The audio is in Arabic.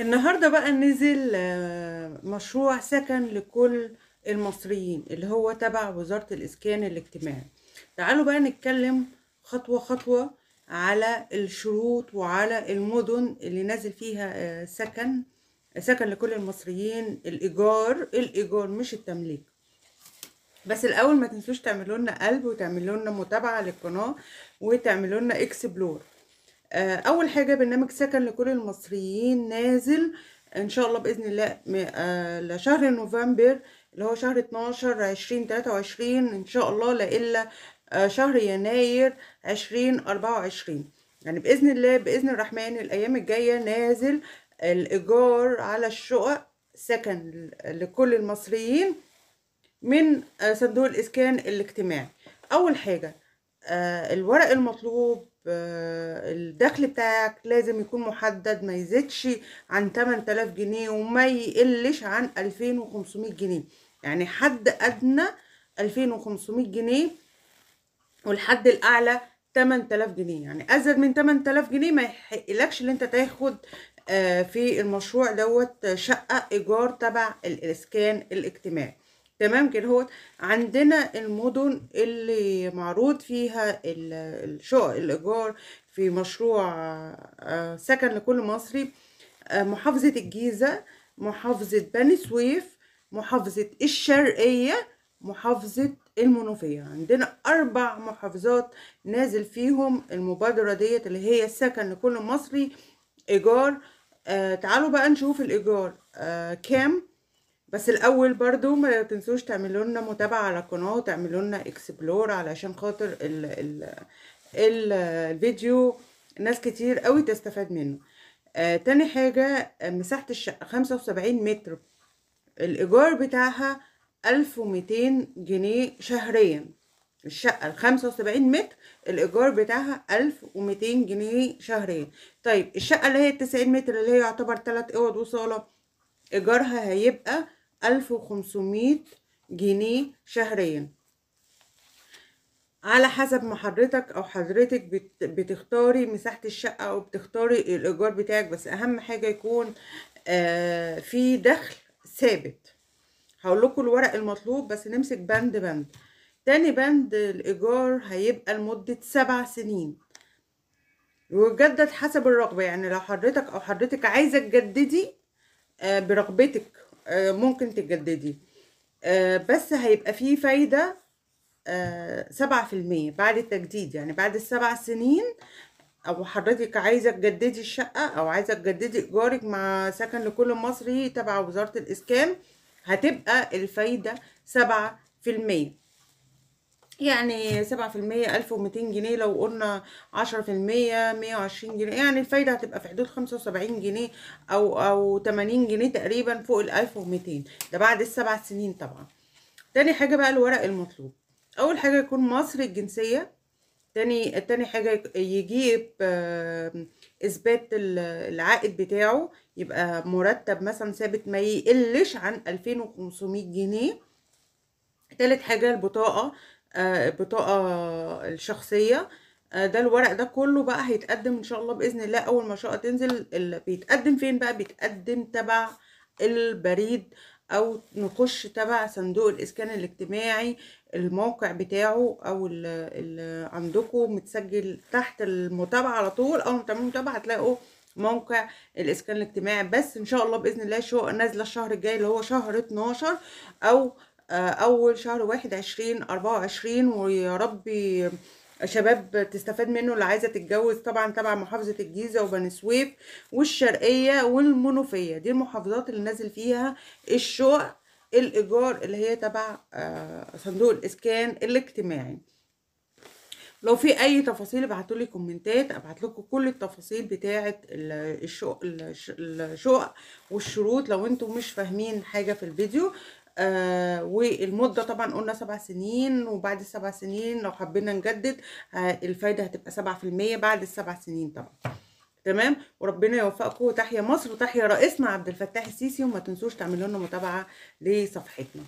النهارده بقى نزل مشروع سكن لكل المصريين اللي هو تبع وزارة الإسكان الاجتماعي. تعالوا بقى نتكلم خطوة خطوة على الشروط وعلى المدن اللي نازل فيها سكن لكل المصريين. الإيجار مش التمليك. بس الأول ما تنسوش تعملوا لنا قلب وتعملوا لنا متابعة للقناة وتعملوا لنا اكسبلور. اول حاجه برنامج سكن لكل المصريين نازل ان شاء الله باذن الله لشهر نوفمبر اللي هو شهر 12 2023 ان شاء الله، الا شهر يناير 2024. يعني باذن الله باذن الرحمن الايام الجايه نازل الايجار على الشقق سكن لكل المصريين من صندوق الاسكان الاجتماعي. اول حاجه الورق المطلوب، الدخل بتاعك لازم يكون محدد، ما يزيدش عن 8000 جنيه وما يقلش عن 2500 جنيه. يعني حد أدنى 2500 جنيه والحد الأعلى 8000 جنيه. يعني أزيد من 8000 جنيه ما يحقلكش اللي انت تاخد في المشروع دوت شقة إيجار تبع الإسكان الاجتماعي. تمام كده. هو عندنا المدن اللي معروض فيها الشقق الإيجار في مشروع سكن لكل مصري: محافظة الجيزة، محافظة بني سويف، محافظة الشرقية، محافظة المنوفية. عندنا 4 محافظات نازل فيهم المبادرة ديت اللي هي السكن لكل مصري إيجار. تعالوا بقى نشوف الإيجار كام. بس الاول برضو ما تنسوش تعملوا لنا متابعه على القناه وتعملوا لنا اكسبلور علشان خاطر الفيديو ناس كتير قوي تستفاد منه. تاني حاجه مساحه الشقه 75 متر، الايجار بتاعها 1200 جنيه شهريا. الشقه 75 متر الايجار بتاعها 1200 جنيه شهريا. طيب الشقه اللي هي 90 متر اللي هي يعتبر 3 اوض وصاله، ايجارها هيبقى 1500 جنيه شهريا. على حسب ما حضرتك او حضرتك بتختاري مساحة الشقة او بتختاري الايجار بتاعك. بس اهم حاجة يكون في دخل ثابت. هقول لكم الورق المطلوب بس نمسك بند بند. تاني بند الايجار هيبقى لمدة 7 سنين ويجدد حسب الرغبة. يعني لو حضرتك او حضرتك عايزة تجددي برغبتك ممكن تجددي، بس هيبقى فيه فايدة 7% بعد التجديد. يعني بعد ال7 سنين او حضرتك عايزة تجددي الشقة او عايزة تجددي ايجارك مع سكن لكل مصري تبع وزارة الاسكان، هتبقى الفايدة 7%. يعني 7% 1200 جنيه، لو قلنا 10% 120 جنيه، يعني الفايدة هتبقى في حدود 75 جنيه أو 80 جنيه تقريبا فوق 1200. ده بعد ال7 سنين طبعا. تاني حاجة بقى الورق المطلوب. أول حاجة يكون مصري الجنسية. تاني حاجة يجيب إثبات العائد بتاعه، يبقى مرتب مثلا ثابت ما يقلش عن 2500 جنيه. تالت حاجة البطاقة، البطاقة الشخصية. ده الورق ده كله بقى هيتقدم ان شاء الله باذن الله اول ما الشقه تنزل. بيتقدم فين بقى؟ بيتقدم تبع البريد او نخش تبع صندوق الاسكان الاجتماعي. الموقع بتاعه او اللي عندكم متسجل تحت المتابعه على طول. اول ما تعملوا متابعه هتلاقوا موقع الاسكان الاجتماعي. بس ان شاء الله باذن الله الشقه نازله الشهر الجاي اللي هو شهر 12 او اول شهر 1 2024. ويا رب شباب تستفاد منه اللي عايزه تتجوز. طبعا تبع محافظه الجيزه وبني سويف والشرقيه والمنوفيه. دي المحافظات اللي نازل فيها الشقق الايجار اللي هي تبع صندوق الاسكان الاجتماعي. لو في اي تفاصيل ابعتولي كومنتات، ابعت لكم كل التفاصيل بتاعه الشقق والشروط لو انتم مش فاهمين حاجه في الفيديو. والمده طبعا قلنا 7 سنين، وبعد ال7 سنين لو حبينا نجدد الفايده هتبقى 7% بعد ال7 سنين طبعا. تمام. وربنا يوفقكم. وتحيا مصر وتحيا رئيسنا عبد الفتاح السيسي. وما تنسوش تعملوا لنا متابعه لصفحتنا.